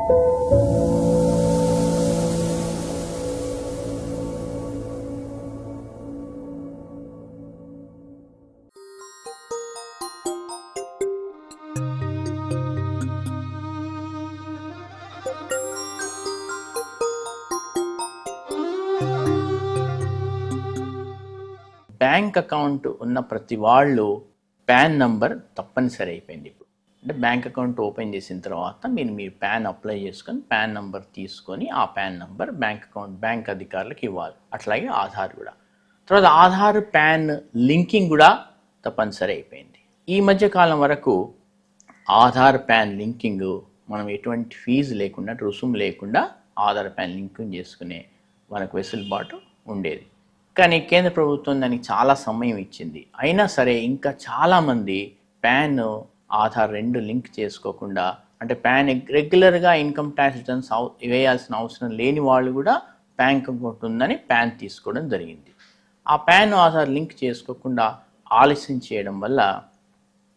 Bank account ఉన్న ప్రతి వాళ్ళు పాన్ నంబర్ తప్పనిసరి అయిపోయింది ఇప్పుడు. అంటే బ్యాంక్ అకౌంట్ ఓపెన్ చేసిన తర్వాత మీరు పాన్ అప్లై చేసుకొని పాన్ నంబర్ తీసుకొని ఆ పాన్ నంబర్ బ్యాంక్ అధికారులకు ఇవ్వాలి. అట్లాగే ఆధార్ కూడా. తర్వాత ఆధార్ పాన్ లింకింగ్ కూడా తప్పనిసరి అయిపోయింది. ఈ మధ్య కాలం వరకు ఆధార్ పాన్ లింకింగ్ మనం ఎటువంటి ఫీజు లేకుండా, రుసుము లేకుండా ఆధార్ పాన్ లింకింగ్ చేసుకునే మనకు వెసులుబాటు ఉండేది. కానీ కేంద్ర ప్రభుత్వం దానికి చాలా సమయం ఇచ్చింది. అయినా సరే ఇంకా చాలామంది పాన్ ఆధార్ రెండు లింక్ చేసుకోకుండా, అంటే పాన్ రెగ్యులర్గా ఇన్కమ్ ట్యాక్స్ రిటర్న్స్ వేయాల్సిన అవసరం లేని వాళ్ళు కూడా బ్యాంక్ అకౌంట్ ఉందని పాన్ తీసుకోవడం జరిగింది. ఆ పాన్ ఆధార్ లింక్ చేసుకోకుండా ఆలస్యం చేయడం వల్ల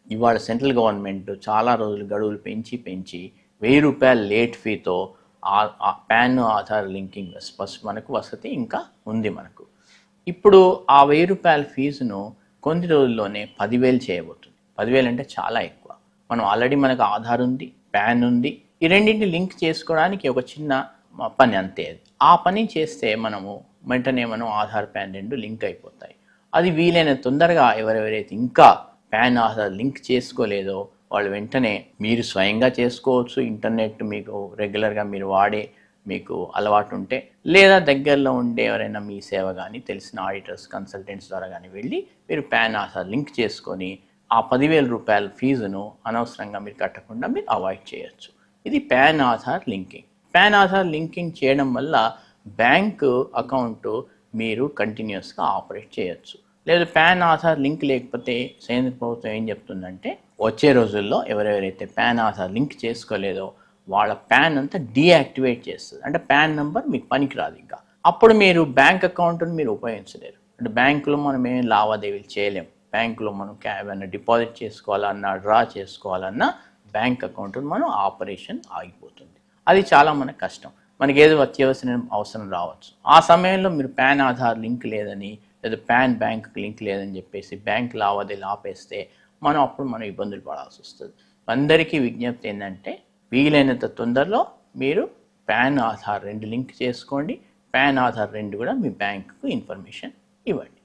ఇవాళ సెంట్రల్ గవర్నమెంట్ చాలా రోజులు గడువులు పెంచి ₹1000 లేట్ ఫీతో పాన్ ఆధార్ లింకింగ్ మనకు వసతి ఇంకా ఉంది మనకు. ఇప్పుడు ఆ ₹1000 ఫీజును కొన్ని రోజుల్లోనే 10,000 చేయబోతుంది. 10,000 అంటే చాలా ఎక్కువ. మనం ఆల్రెడీ మనకు ఆధార్ ఉంది, పాన్ ఉంది, ఈ రెండింటిని లింక్ చేసుకోవడానికి ఒక చిన్న పని అంతే. ఆ పని చేస్తే వెంటనే ఆధార్ పాన్ రెండు లింక్ అయిపోతాయి. అది వీలైన తొందరగా ఎవరెవరైతే ఇంకా పాన్ ఆధార్ లింక్ చేసుకోలేదో వాళ్ళు వెంటనే మీరు స్వయంగా చేసుకోవచ్చు. ఇంటర్నెట్ మీకు రెగ్యులర్గా మీరు వాడే మీకు అలవాటు ఉంటే, లేదా దగ్గరలో ఉండే ఎవరైనా మీ సేవ కానీ తెలిసిన ఆడిటర్స్, కన్సల్టెంట్స్ ద్వారా కానీ వెళ్ళి మీరు పాన్ ఆధార్ లింక్ చేసుకొని ఆ ₹10,000 ఫీజును అనవసరంగా మీరు కట్టకుండా మీరు అవాయిడ్ చేయొచ్చు. ఇది pan Aadhaar linking. Pan Aadhaar linking చేయడం వల్ల బ్యాంకు అకౌంట్ మీరు కంటిన్యూస్గా ఆపరేట్ చేయొచ్చు. లేదా పాన్ ఆధార్ లింక్ లేకపోతే కేంద్ర ప్రభుత్వం ఏం చెప్తుందంటే, వచ్చే రోజుల్లో ఎవరెవరైతే పాన్ ఆధార్ లింక్ చేసుకోలేదో వాళ్ళ పాన్ అంతా డీయాక్టివేట్ చేస్తుంది. అంటే పాన్ నెంబర్ మీకు పనికిరాదు. ఇంకా అప్పుడు మీరు బ్యాంక్ అకౌంట్ని మీరు ఉపయోగించలేరు. అంటే బ్యాంకులో మనం ఏం లావాదేవీలు చేయలేం. బ్యాంకులో మనం ఏమైనా డిపాజిట్ చేసుకోవాలన్నా, డ్రా చేసుకోవాలన్నా బ్యాంక్ అకౌంట్ని ఆపరేషన్ ఆగిపోతుంది. అది చాలా మనకు కష్టం. మనకి ఏదో అత్యవసర అవసరం రావచ్చు. ఆ సమయంలో మీరు పాన్ ఆధార్ లింక్ లేదని, లేదా పాన్ బ్యాంక్ లింక్ లేదని చెప్పేసి బ్యాంక్ లావాదేవీలు ఆపేస్తే అప్పుడు ఇబ్బందులు పడాల్సి వస్తుంది. అందరికీ విజ్ఞప్తి ఏంటంటే, వీలైనంత తొందరలో మీరు పాన్ ఆధార్ రెండు లింక్ చేసుకోండి. పాన్ ఆధార్ రెండు కూడా మీ బ్యాంకుకు ఇన్ఫర్మేషన్ ఇవ్వండి.